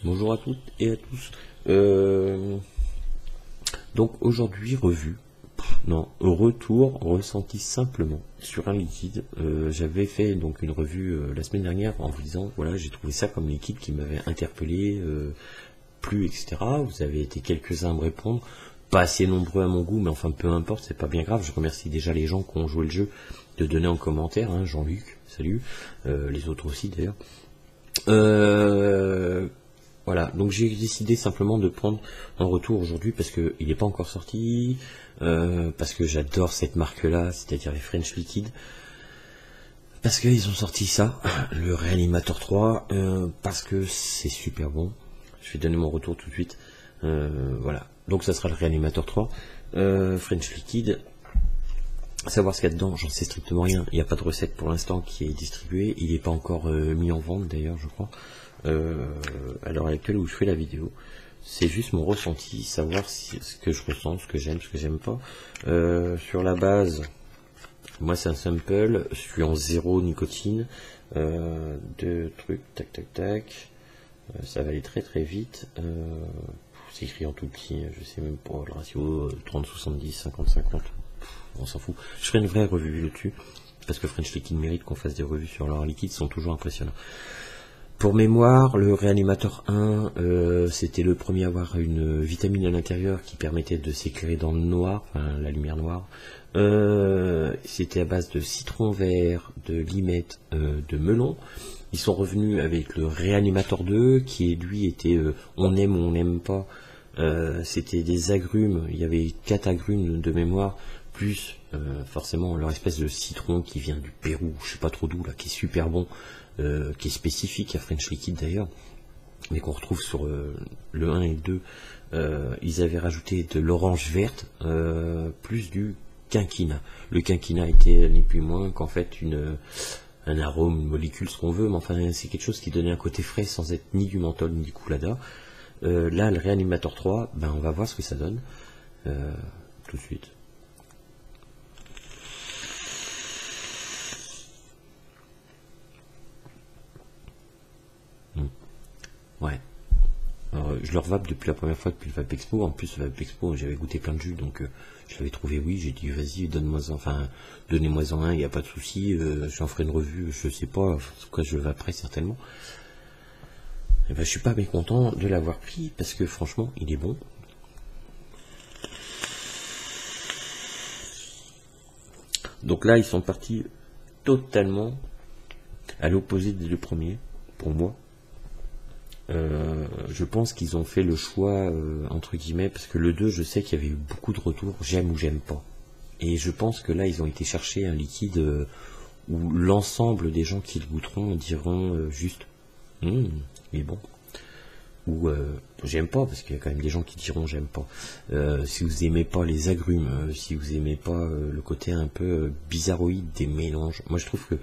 Bonjour à toutes et à tous. Donc aujourd'hui retour ressenti simplement sur un liquide. J'avais fait donc une revue la semaine dernière en vous disant voilà, j'ai trouvé ça comme liquide qui m'avait interpellé, plu, etc. Vous avez été quelques-uns à me répondre, pas assez nombreux à mon goût, mais enfin peu importe, c'est pas bien grave. Je remercie déjà les gens qui ont joué le jeu de donner en commentaire, hein, Jean-Luc, salut, les autres aussi d'ailleurs. Voilà, donc j'ai décidé simplement de prendre en retour aujourd'hui parce que il n'est pas encore sorti, parce que j'adore cette marque-là, c'est-à-dire les French Liquid, parce qu'ils ont sorti ça, le Réanimateur 3, parce que c'est super bon. Je vais donner mon retour tout de suite. Voilà, donc ça sera le Réanimateur 3, French Liquid. À savoir ce qu'il y a dedans, j'en sais strictement rien. Il n'y a pas de recette pour l'instant qui est distribuée. Il n'est pas encore mis en vente d'ailleurs, je crois. À l'heure à laquelle où je fais la vidéo. C'est juste mon ressenti, savoir ce que je ressens, ce que j'aime pas. Sur la base, moi c'est un sample, je suis en 0 nicotine. Deux trucs, tac tac tac. Ça va aller très très vite. C'est écrit en tout petit, je sais même pas le ratio 30-70, 50-50. On s'en fout. Je ferai une vraie revue dessus, parce que French Liquid mérite qu'on fasse des revues sur leurs liquides, sont toujours impressionnants. Pour mémoire, le Réanimateur 1, c'était le premier à avoir une vitamine à l'intérieur qui permettait de s'éclairer dans le noir, enfin la lumière noire. C'était à base de citron vert, de limette, de melon. Ils sont revenus avec le Réanimateur 2, qui lui était on aime ou on n'aime pas. C'était des agrumes, il y avait 4 agrumes de mémoire, plus forcément leur espèce de citron qui vient du Pérou, je sais pas trop d'où là, qui est super bon, qui est spécifique à French Liquid d'ailleurs, mais qu'on retrouve sur le 1 et le 2. Ils avaient rajouté de l'orange verte, plus du quinquina. Le quinquina était ni plus moins qu'en fait un arôme, une molécule, ce qu'on veut, mais enfin c'est quelque chose qui donnait un côté frais sans être ni du menthol ni du coulada. Là, le Réanimateur 3, ben, on va voir ce que ça donne tout de suite. Ouais. Alors, je le revape depuis la première fois, depuis le Vape Expo. En plus, le Vape Expo, j'avais goûté plein de jus, donc je l'avais trouvé, oui. J'ai dit, vas-y, donnez-moi-en un, il n'y a pas de souci. J'en ferai une revue, je sais pas, en tout cas, je le vaperai certainement. Et ben, je suis pas mécontent de l'avoir pris parce que franchement il est bon. Donc là ils sont partis totalement à l'opposé des deux premiers pour moi. Je pense qu'ils ont fait le choix entre guillemets, parce que le 2 je sais qu'il y avait eu beaucoup de retours j'aime ou j'aime pas, et je pense que là ils ont été chercher un liquide où l'ensemble des gens qui le goûteront diront juste il est bon, ou j'aime pas, parce qu'il y a quand même des gens qui diront j'aime pas. Si vous aimez pas les agrumes, si vous aimez pas le côté un peu bizarroïde des mélanges, moi je trouve que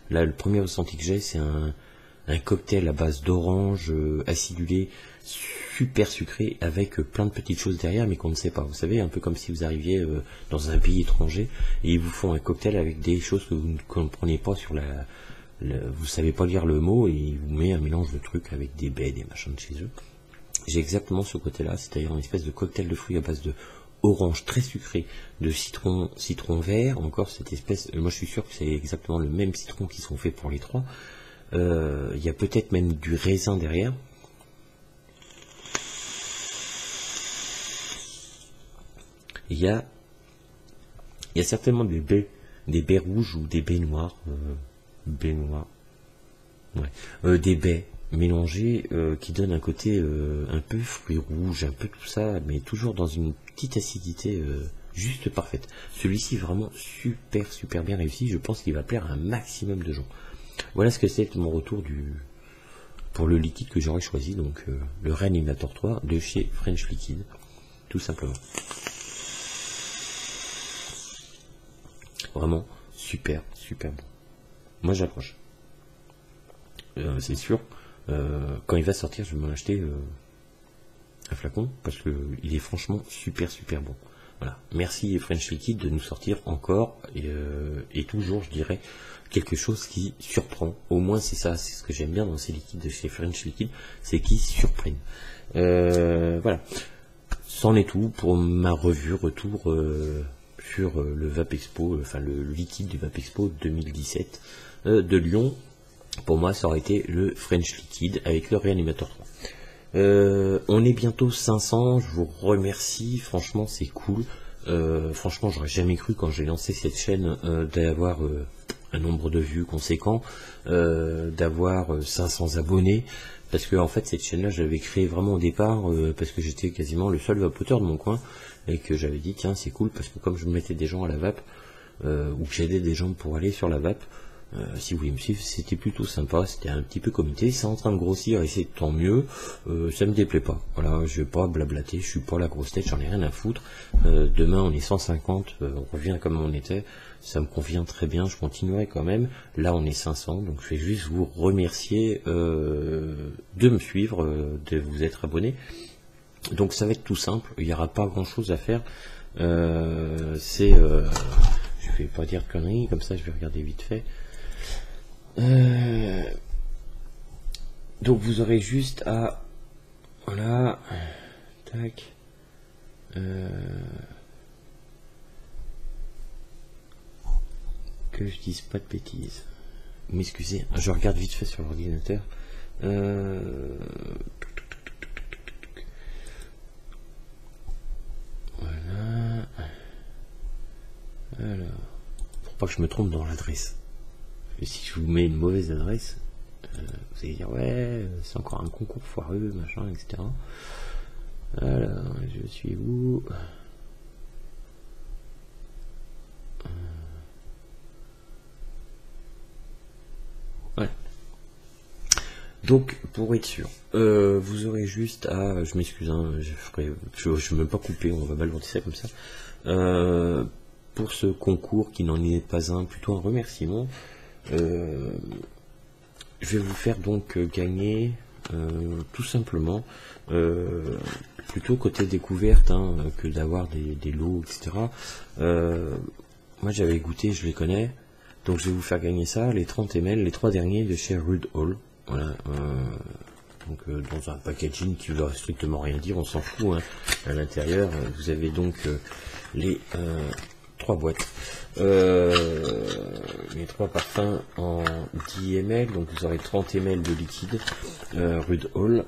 là le premier ressenti que j'ai, c'est un cocktail à base d'orange acidulé, super sucré, avec plein de petites choses derrière mais qu'on ne sait pas. Vous savez, un peu comme si vous arriviez dans un pays étranger et ils vous font un cocktail avec des choses que vous ne comprenez pas sur vous savez pas lire le mot, et il vous met un mélange de trucs avec des baies, des machins de chez eux. J'ai exactement ce côté-là, c'est-à-dire une espèce de cocktail de fruits à base de orange très sucré, de citron vert, encore cette espèce, moi je suis sûr que c'est exactement le même citron qui sont faits pour les trois. Il y a peut-être même du raisin derrière. Il y a certainement des baies rouges ou des baies noires. Baies noires. Ouais. Des baies mélangées qui donnent un côté un peu fruits rouges, un peu tout ça, mais toujours dans une petite acidité juste parfaite. Celui-ci est vraiment super bien réussi. Je pense qu'il va plaire à un maximum de gens. Voilà ce que c'est mon retour pour le liquide que j'aurais choisi, donc le Réanimateur 3 de chez French Liquid, tout simplement. Vraiment super bon. Moi j'approche. C'est sûr, quand il va sortir, je vais m'en acheter un flacon, parce que il est franchement super bon. Voilà. Merci French Liquid de nous sortir encore et toujours, je dirais, quelque chose qui surprend. Au moins, c'est ça, c'est ce que j'aime bien dans ces liquides de chez French Liquid, c'est qu'ils surprennent. Voilà. C'en est tout pour ma revue retour sur le Vape Expo, enfin le liquide du Vape Expo 2017 de Lyon. Pour moi, ça aurait été le French Liquid avec le Reanimator 3. On est bientôt 500, je vous remercie, franchement c'est cool. Franchement, j'aurais jamais cru quand j'ai lancé cette chaîne d'avoir un nombre de vues conséquent, d'avoir 500 abonnés. Parce que en fait cette chaîne là j'avais créé vraiment au départ parce que j'étais quasiment le seul vapoteur de mon coin et que j'avais dit tiens c'est cool parce que comme je mettais des gens à la vape ou que j'aidais des gens pour aller sur la vape, si vous voulez me suivre, c'était plutôt sympa, c'était un petit peu comité, c'est en train de grossir et c'est tant mieux, ça me déplaît pas, voilà, je vais pas blablater, je suis pas la grosse tête, j'en ai rien à foutre, demain on est 150, on revient comme on était, ça me convient très bien, je continuerai quand même, là on est 500, donc je vais juste vous remercier de me suivre, de vous être abonné, donc ça va être tout simple, il n'y aura pas grand chose à faire, je vais pas dire de conneries, comme ça je vais regarder vite fait. Donc vous aurez juste à voilà tac que je dise pas de bêtises, m'excusez, je regarde vite fait sur l'ordinateur. Voilà, alors pour pas que je me trompe dans l'adresse. Et si je vous mets une mauvaise adresse, vous allez dire ouais, c'est encore un concours foireux, machin, etc. Alors, je suis où? Ouais. Donc, pour être sûr, vous aurez juste à, je m'excuse, hein, je ne vais même pas couper, on va balancer ça comme ça. Pour ce concours qui n'en est pas un, plutôt un remerciement. Je vais vous faire donc gagner tout simplement plutôt côté découverte hein, que d'avoir des lots etc. Moi j'avais goûté, je les connais, donc je vais vous faire gagner ça, les 30 ml, les 3 derniers de chez Rude Hall, voilà, donc dans un packaging qui ne veut strictement rien dire, on s'en fout hein. À l'intérieur vous avez donc les 3 boîtes, les 3 parfums en 10 ml, donc vous aurez 30 ml de liquide Rude Hall,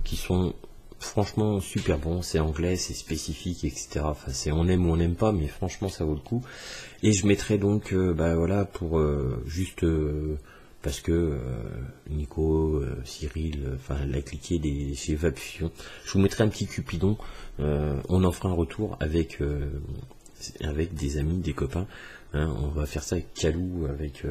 qui sont franchement super bons, c'est anglais, c'est spécifique, etc. Enfin, c'est on aime ou on n'aime pas, mais franchement ça vaut le coup. Et je mettrai donc, bah voilà, pour juste parce que Nico, Cyril, enfin la cliquer chez Vapefusion, je vous mettrai un petit Cupidon, on en fera un retour avec des amis, des copains, hein, on va faire ça avec Calou, avec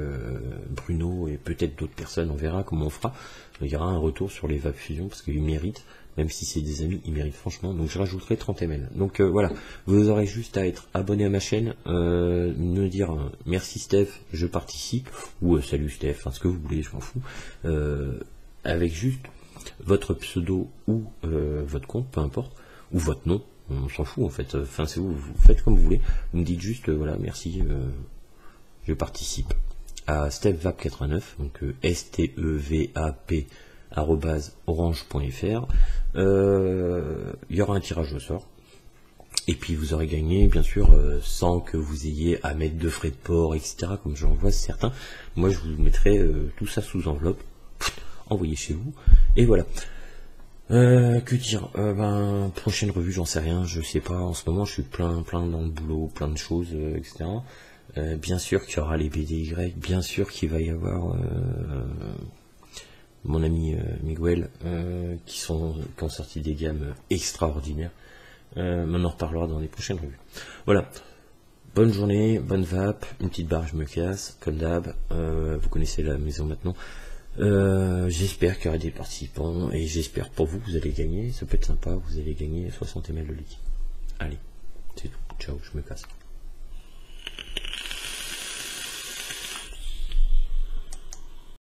Bruno et peut-être d'autres personnes, on verra comment on fera. Il y aura un retour sur les Vapefusion parce qu'ils méritent, même si c'est des amis, ils méritent franchement, donc je rajouterai 30 ml. Donc voilà, vous aurez juste à être abonné à ma chaîne, me dire merci Steph, je participe, ou salut Steph, enfin ce que vous voulez, je m'en fous, avec juste votre pseudo ou votre compte, peu importe, ou votre nom, on s'en fout en fait, enfin c'est vous faites comme vous voulez, vous me dites juste voilà merci, je participe à StephVap89, donc STEVAP @orange.fr. Il y aura un tirage au sort et puis vous aurez gagné bien sûr sans que vous ayez à mettre de frais de port etc comme j'en vois certains. Moi je vous mettrai tout ça sous enveloppe, envoyé chez vous et voilà. Que dire, prochaine revue j'en sais rien, je sais pas, en ce moment je suis plein dans le boulot, plein de choses etc. Bien sûr qu'il y aura les BDY, bien sûr qu'il va y avoir mon ami Miguel qui ont sorti des gammes extraordinaires, on en reparlera dans les prochaines revues. Voilà, bonne journée, bonne vape, une petite barre je me casse comme d'hab, vous connaissez la maison maintenant. J'espère qu'il y aura des participants et j'espère pour vous que vous allez gagner, ça peut être sympa, vous allez gagner 60 ml de liquide. Allez, c'est tout, ciao, je me casse.